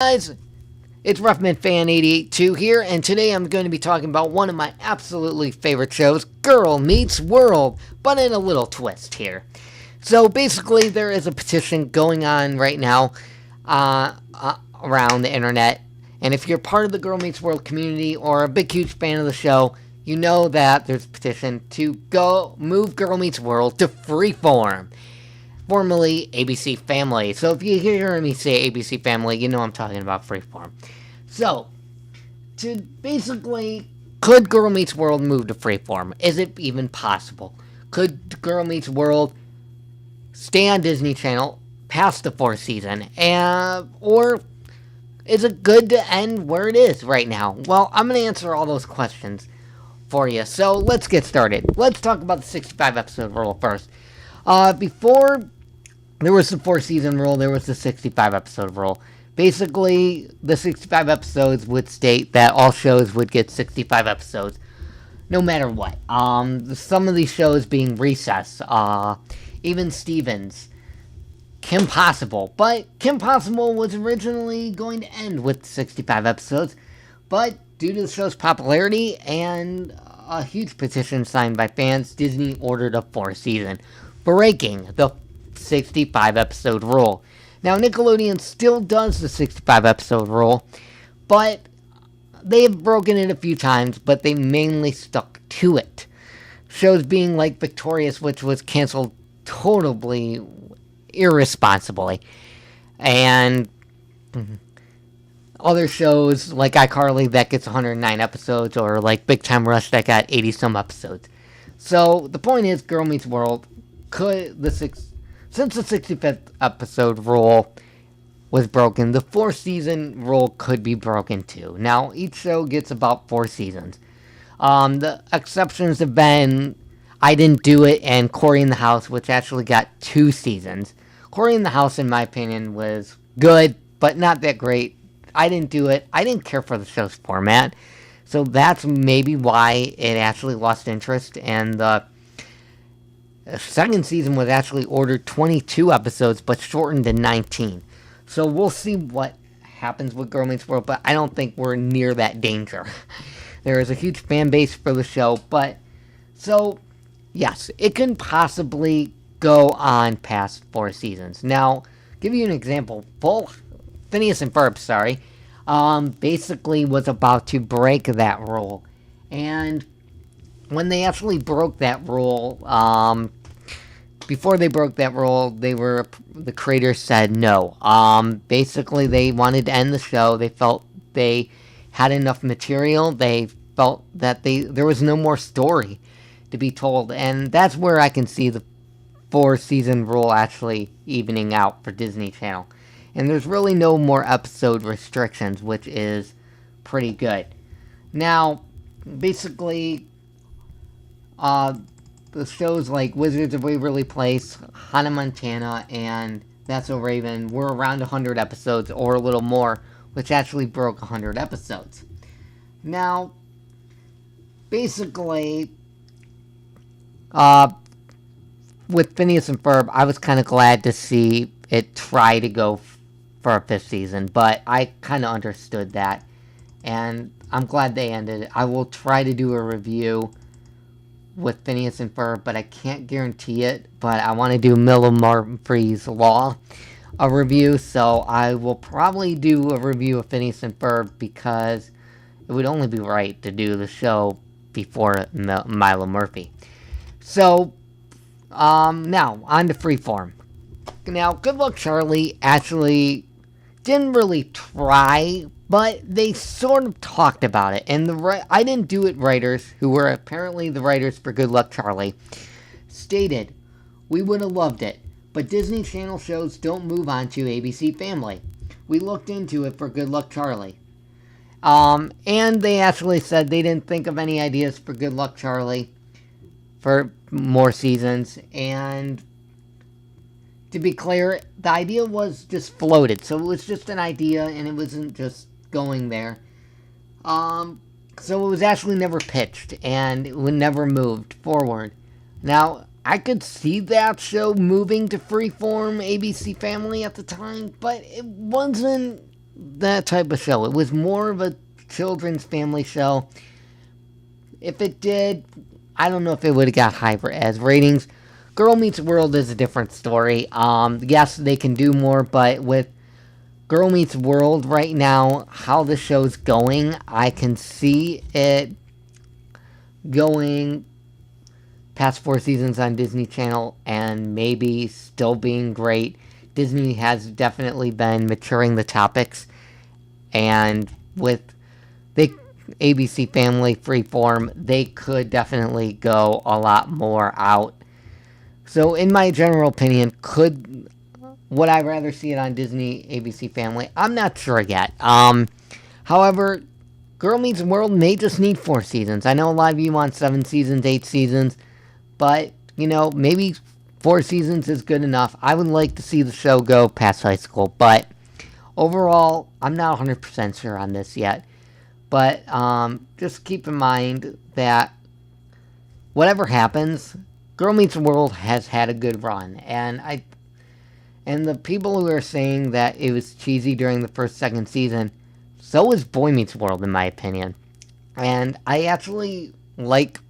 Guys, it's RoughmanFan882 here, and today I'm going to be talking about one of my absolutely favorite shows, Girl Meets World, but in a little twist here. So basically, there is a petition going on right now around the internet, and if you're part of the Girl Meets World community or a big, huge fan of the show, you know that there's a petition to go move Girl Meets World to Freeform, formerly ABC Family. So if you hear me say ABC Family, you know I'm talking about Freeform. So, to basically, could Girl Meets World move to Freeform? Is it even possible? Could Girl Meets World stay on Disney Channel past the fourth season? Or is it good to end where it is right now? Well, I'm going to answer all those questions for you. So let's get started. Let's talk about the 65 episode rule first. Before there was the 4 season rule, there was the 65 episode rule. Basically, the 65 episodes would state that all shows would get 65 episodes, no matter what. Some of these shows being Recess, even Stevens, Kim Possible. But Kim Possible was originally going to end with 65 episodes, but due to the show's popularity and a huge petition signed by fans, Disney ordered a 4th season, breaking the 65 episode rule. Now, Nickelodeon still does the 65 episode rule, but they've broken it a few times, but they mainly stuck to it. Shows being like Victorious, which was canceled totally irresponsibly, and other shows like iCarly that gets 109 episodes, or like Big Time Rush that got 80 some episodes. So the point is, Girl Meets World since the 65th episode rule was broken, the 4th season rule could be broken too. Now, each show gets about 4 seasons. The exceptions have been I Didn't Do It and Cory in the House, which actually got 2 seasons. Cory in the House, in my opinion, was good, but not that great. I Didn't Do It. I didn't care for the show's format, so that's maybe why it actually lost interest, and the 2nd season was actually ordered 22 episodes, but shortened to 19. So we'll see what happens with Girl Meets World, but I don't think we're near that danger. There is a huge fan base for the show, but so yes, it can possibly go on past 4 seasons. Now, give you an example. Phineas and Ferb, basically was about to break that rule, and when they actually broke that rule, before they broke that rule, the creators said no. Basically, they wanted to end the show. They felt they had enough material. They felt that there was no more story to be told, and that's where I can see the 4 season rule actually evening out for Disney Channel. And there's really no more episode restrictions, which is pretty good. Now, basically, the shows like Wizards of Waverly Place, Hannah Montana, and That's So Raven were around 100 episodes or a little more, which actually broke 100 episodes. Now, basically, with Phineas and Ferb, I was kind of glad to see it try to go for a 5th season, but I kind of understood that, and I'm glad they ended it. I will try to do a review with Phineas and Ferb, but I can't guarantee it. But I want to do Miller Murphy's Law, a review, so I will probably do a review of Phineas and Ferb, because it would only be right to do the show before Milo Murphy. So, now, on to Freeform. Now, Good Luck Charlie actually didn't really try, but they sort of talked about it, and I Didn't Do It writers, who were apparently the writers for Good Luck Charlie, stated, "We would have loved it, but Disney Channel shows don't move on to ABC Family. We looked into it for Good Luck Charlie." And they actually said they didn't think of any ideas for Good Luck Charlie for more seasons, and to be clear, the idea was just floated, so it was just an idea, and it wasn't just going there. So it was actually never pitched, and it was never moved forward. Now, I could see that show moving to Freeform ABC Family at the time, but it wasn't that type of show. It was more of a children's family show. If it did, I don't know if it would have got high as ratings. Girl Meets World is a different story. Yes, they can do more, but with Girl Meets World right now, how the show's going, I can see it going past 4 seasons on Disney Channel and maybe still being great. Disney has definitely been maturing the topics, and with the ABC Family Freeform, they could definitely go a lot more out. So in my general opinion, would I rather see it on Disney ABC Family? I'm not sure yet. However, Girl Meets World may just need 4 seasons. I know a lot of you want 7 seasons, 8 seasons, but, maybe 4 seasons is good enough. I would like to see the show go past high school, but overall, I'm not 100% sure on this yet. But just keep in mind that whatever happens, Girl Meets World has had a good run, and the people who are saying that it was cheesy during the first, second season, so was Boy Meets World, in my opinion. And I actually like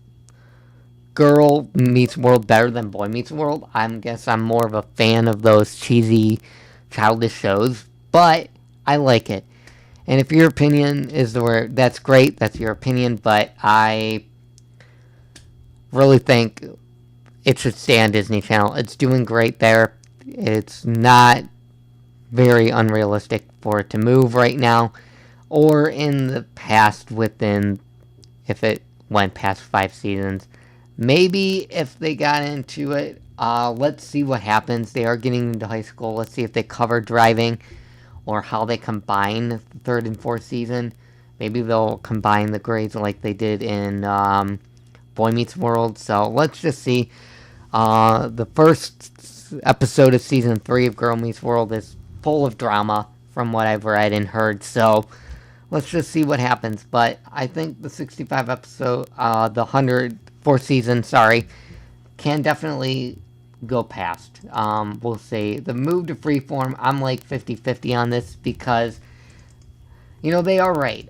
Girl Meets World better than Boy Meets World. I guess I'm more of a fan of those cheesy, childish shows, but I like it. And if your opinion is the word, that's great, that's your opinion, but I really think it should stay on Disney Channel. It's doing great there. It's not very unrealistic for it to move right now, or in the past if it went past 5 seasons. Maybe if they got into it, let's see what happens. They are getting into high school. Let's see if they cover driving or how they combine the 3rd and 4th season. Maybe they'll combine the grades like they did in Boy Meets World. So let's just see. The first episode of season 3 of Girl Meets World is full of drama from what I've read and heard. So let's just see what happens. But I think the 65 episode, the 104th season, can definitely go past. We'll see. The move to Freeform, I'm like 50-50 on this because, they are right.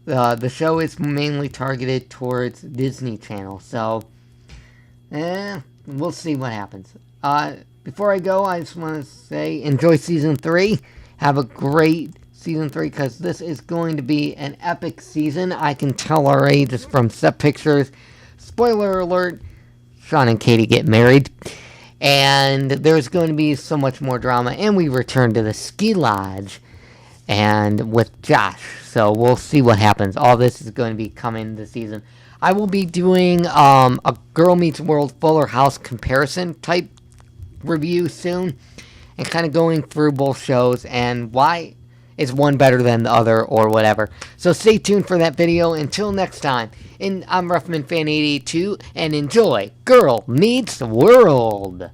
The show is mainly targeted towards Disney Channel, so we'll see what happens. Before I go, I just want to say enjoy season 3. Have a great season 3 because this is going to be an epic season. I can tell already just from set pictures. Spoiler alert, Sean and Katie get married. And there's going to be so much more drama. And we return to the ski lodge and with Josh. So we'll see what happens. All this is going to be coming this season. I will be doing a Girl Meets World Fuller House comparison type review soon. And kind of going through both shows and why is one better than the other or whatever. So stay tuned for that video. Until next time, I'm Ruffman Fan 82 and enjoy Girl Meets World.